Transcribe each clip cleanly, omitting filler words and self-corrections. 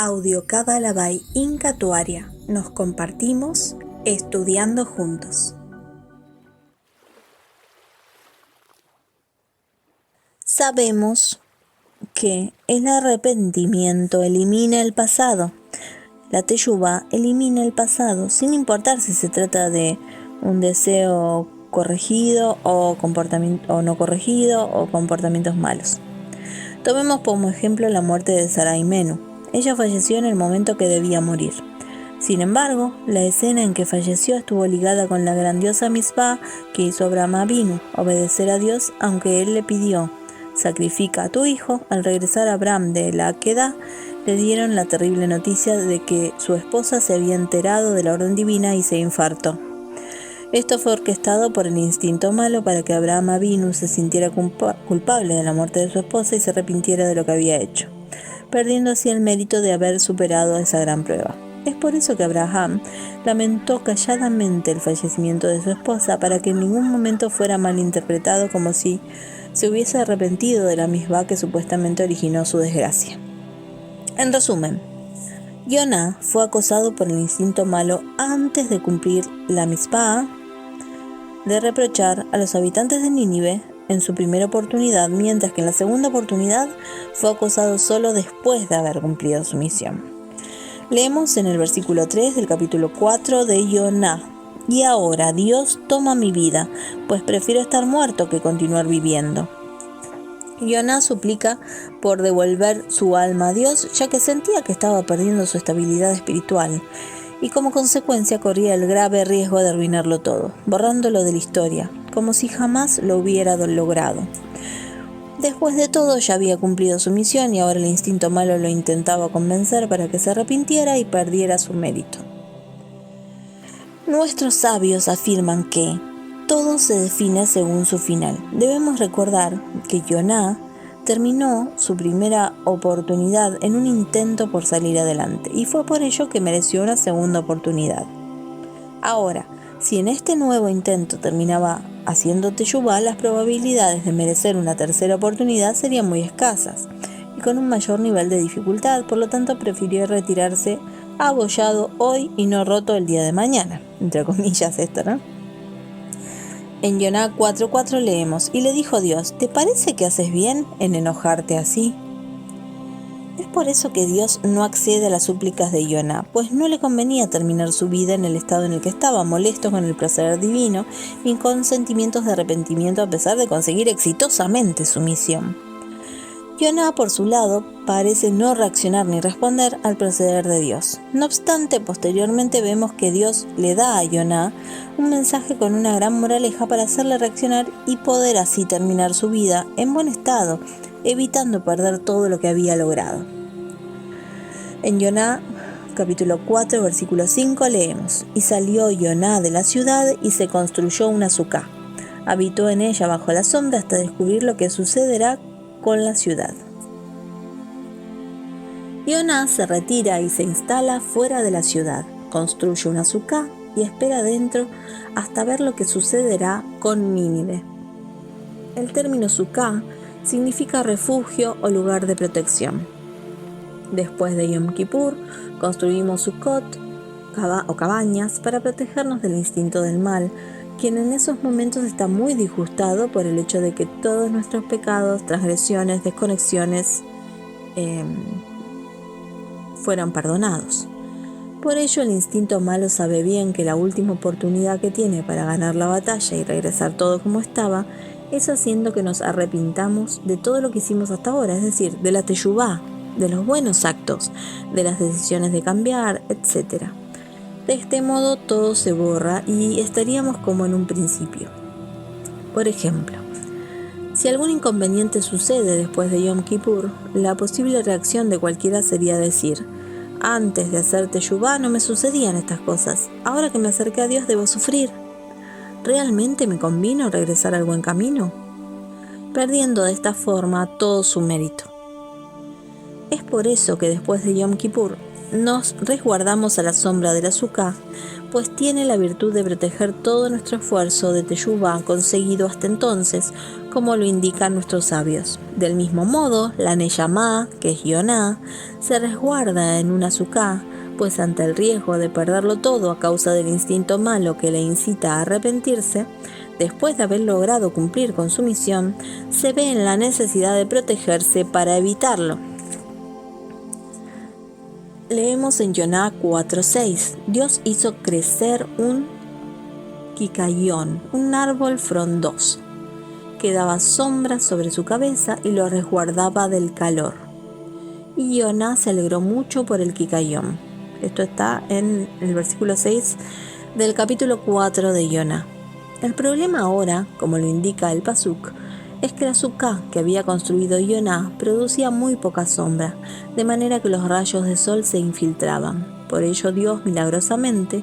Audio Kabbalah Inca Tuaria. Nos compartimos estudiando juntos. Sabemos que el arrepentimiento elimina el pasado. La teshuvá elimina el pasado, sin importar si se trata de un deseo corregido o comportamiento no corregido o comportamientos malos. Tomemos como ejemplo la muerte de Sarai Menú. Ella falleció en el momento que debía morir. Sin embargo, la escena en que falleció estuvo ligada con la grandiosa mitzvah que hizo Abraham Avinu, obedecer a Dios aunque él le pidió: sacrifica a tu hijo. Al regresar Abraham de la Akedah, le dieron la terrible noticia de que su esposa se había enterado de la orden divina y se infartó. Esto fue orquestado por el instinto malo para que Abraham Avinu se sintiera culpable de la muerte de su esposa y se arrepintiera de lo que había hecho, perdiendo así el mérito de haber superado esa gran prueba. Es por eso que Abraham lamentó calladamente el fallecimiento de su esposa, para que en ningún momento fuera malinterpretado como si se hubiese arrepentido de la misbah que supuestamente originó su desgracia. En resumen, Yoná fue acosado por el instinto malo antes de cumplir la mitzvah de reprochar a los habitantes de Nínive en su primera oportunidad, mientras que en la segunda oportunidad fue acosado solo después de haber cumplido su misión. Leemos en el versículo 3 del capítulo 4 de Yoná: y ahora, Dios, toma mi vida, pues prefiero estar muerto que continuar viviendo. Yoná suplica por devolver su alma a Dios, ya que sentía que estaba perdiendo su estabilidad espiritual y como consecuencia corría el grave riesgo de arruinarlo todo, borrándolo de la historia, como si jamás lo hubiera logrado. Después de todo, ya había cumplido su misión y ahora el instinto malo lo intentaba convencer para que se arrepintiera y perdiera su mérito. Nuestros sabios afirman que todo se define según su final. Debemos recordar que Yoná terminó su primera oportunidad en un intento por salir adelante, y fue por ello que mereció una segunda oportunidad. Ahora, si en este nuevo intento terminaba haciendo teshuvá, las probabilidades de merecer una tercera oportunidad serían muy escasas y con un mayor nivel de dificultad. Por lo tanto, prefirió retirarse abollado hoy y no roto el día de mañana, entre comillas esto, ¿no? En Yoná 4:4 leemos: y le dijo Dios: ¿te parece que haces bien en enojarte así? Es por eso que Dios no accede a las súplicas de Yoná, pues no le convenía terminar su vida en el estado en el que estaba, molesto con el proceder divino y con sentimientos de arrepentimiento, a pesar de conseguir exitosamente su misión. Yoná, por su lado, parece no reaccionar ni responder al proceder de Dios. No obstante, posteriormente vemos que Dios le da a Yoná un mensaje con una gran moraleja para hacerle reaccionar y poder así terminar su vida en buen estado, evitando perder todo lo que había logrado. En Yoná, capítulo 4, versículo 5 leemos: y salió Yoná de la ciudad y se construyó una sucá. Habitó en ella bajo la sombra hasta descubrir lo que sucederá con la ciudad. Yoná se retira y se instala fuera de la ciudad, construye una sucá y espera dentro hasta ver lo que sucederá con Nínive. El término sucá significa refugio o lugar de protección. Después de Yom Kippur, construimos sukkot o cabañas para protegernos del instinto del mal, quien en esos momentos está muy disgustado por el hecho de que todos nuestros pecados, transgresiones, desconexiones fueran perdonados. Por ello, el instinto malo sabe bien que la última oportunidad que tiene para ganar la batalla y regresar todo como estaba es haciendo que nos arrepintamos de todo lo que hicimos hasta ahora, es decir, de la teshuvá, de los buenos actos, de las decisiones de cambiar, etc. De este modo todo se borra y estaríamos como en un principio. Por ejemplo, si algún inconveniente sucede después de Yom Kippur, la posible reacción de cualquiera sería decir: antes de hacer teshuvá no me sucedían estas cosas, ahora que me acerqué a Dios debo sufrir. ¿Realmente me convino regresar al buen camino? Perdiendo de esta forma todo su mérito. Es por eso que después de Yom Kippur nos resguardamos a la sombra de la sucá, pues tiene la virtud de proteger todo nuestro esfuerzo de teshuvá conseguido hasta entonces como lo indican nuestros sabios. Del mismo modo, la Neyamá, que es Yoná, se resguarda en una suká, pues ante el riesgo de perderlo todo a causa del instinto malo que le incita a arrepentirse, después de haber logrado cumplir con su misión, se ve en la necesidad de protegerse para evitarlo. Leemos en Yoná 4:6. Dios hizo crecer un quicayón, un árbol frondoso, que daba sombra sobre su cabeza y lo resguardaba del calor. Y Yoná se alegró mucho por el quicayón. Esto está en el versículo 6 del capítulo 4 de Yoná. El problema ahora, como lo indica el pasuk, es que la suká que había construido Yoná producía muy poca sombra, de manera que los rayos de sol se infiltraban. Por ello Dios milagrosamente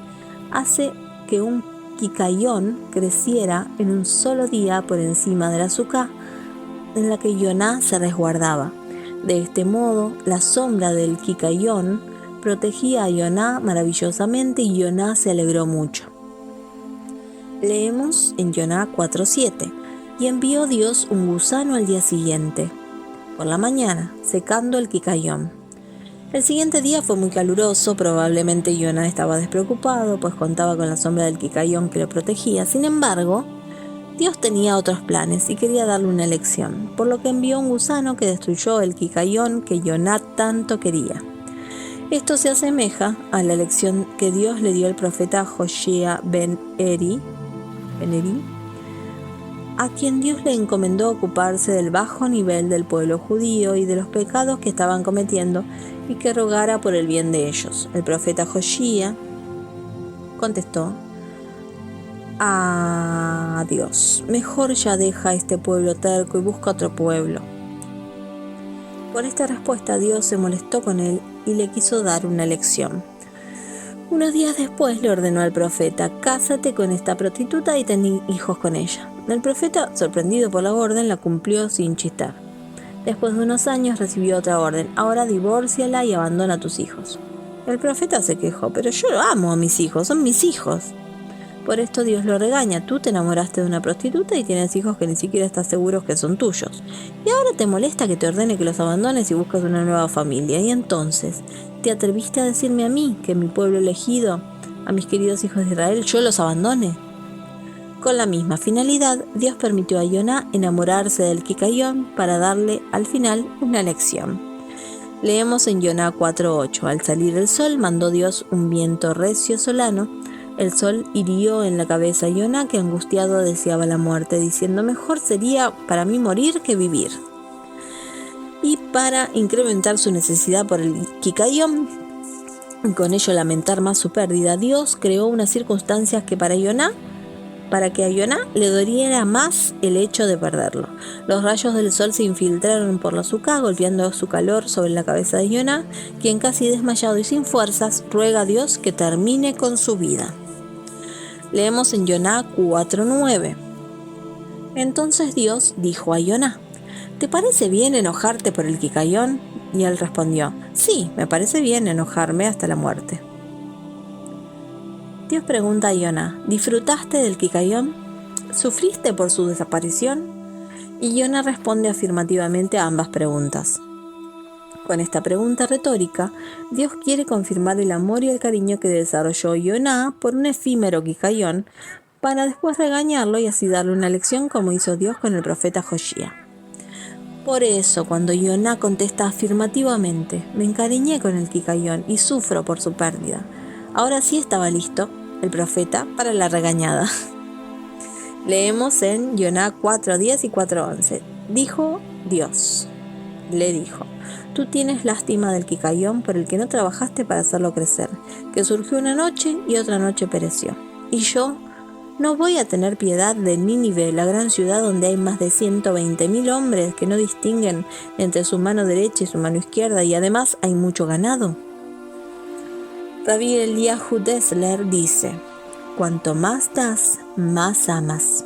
hace que un quicayón creciera en un solo día por encima de la suká en la que Yoná se resguardaba. De este modo, la sombra del quicayón protegía a Yoná maravillosamente y Yoná se alegró mucho. Leemos en Yoná 4:7. Y envió Dios un gusano al día siguiente, por la mañana, secando el quicayón. El siguiente día fue muy caluroso, probablemente Yoná estaba despreocupado, pues contaba con la sombra del quicayón que lo protegía. Sin embargo, Dios tenía otros planes y quería darle una lección, por lo que envió un gusano que destruyó el quicayón que Yoná tanto quería. Esto se asemeja a la lección que Dios le dio al profeta Joshua ben Eri, a quien Dios le encomendó ocuparse del bajo nivel del pueblo judío y de los pecados que estaban cometiendo y que rogara por el bien de ellos. El profeta Joshua contestó a Dios: mejor ya deja a este pueblo terco y busca otro pueblo. Por esta respuesta Dios se molestó con él y le quiso dar una lección. Unos días después le ordenó al profeta: cásate con esta prostituta y ten hijos con ella. El profeta, sorprendido por la orden, la cumplió sin chistar. Después de unos años recibió otra orden: ahora divórciala y abandona a tus hijos. El profeta se quejó: pero yo amo a mis hijos, son mis hijos. Por esto Dios lo regaña: tú te enamoraste de una prostituta y tienes hijos que ni siquiera estás seguro que son tuyos. Y ahora te molesta que te ordene que los abandones y buscas una nueva familia. Y entonces, ¿te atreviste a decirme a mí, que mi pueblo elegido, a mis queridos hijos de Israel, yo los abandone? Con la misma finalidad, Dios permitió a Yoná enamorarse del quicayón para darle al final una lección. Leemos en Yoná 4:8. Al salir el sol, mandó Dios un viento recio solano. El sol hirió en la cabeza a Yoná, que angustiado deseaba la muerte, diciendo: mejor sería para mí morir que vivir. Y para incrementar su necesidad por el quicayón, y con ello lamentar más su pérdida, Dios creó unas circunstancias que para que a Yoná le doliera más el hecho de perderlo. Los rayos del sol se infiltraron por la suká, golpeando su calor sobre la cabeza de Yoná, quien, casi desmayado y sin fuerzas, ruega a Dios que termine con su vida. Leemos en Yoná 4:9. Entonces Dios dijo a Yoná: ¿te parece bien enojarte por el quicayón? Y él respondió: sí, me parece bien enojarme hasta la muerte. Dios pregunta a Yoná: ¿disfrutaste del quicayón? ¿Sufriste por su desaparición? Y Yoná responde afirmativamente a ambas preguntas. Con esta pregunta retórica, Dios quiere confirmar el amor y el cariño que desarrolló Yoná por un efímero quicayón, para después regañarlo y así darle una lección, como hizo Dios con el profeta Joshua. Por eso, cuando Yoná contesta afirmativamente: me encariñé con el quicayón y sufro por su pérdida, ahora sí estaba listo el profeta para la regañada. Leemos en Yoná 4:10 y 4:11. Le dijo: tú tienes lástima del quicayón por el que no trabajaste para hacerlo crecer, que surgió una noche y otra noche pereció. Y yo no voy a tener piedad de Nínive, la gran ciudad donde hay más de 120.000 hombres que no distinguen entre su mano derecha y su mano izquierda, y además hay mucho ganado. Rabbi Eliyahu Dessler dice: cuanto más das, más amas.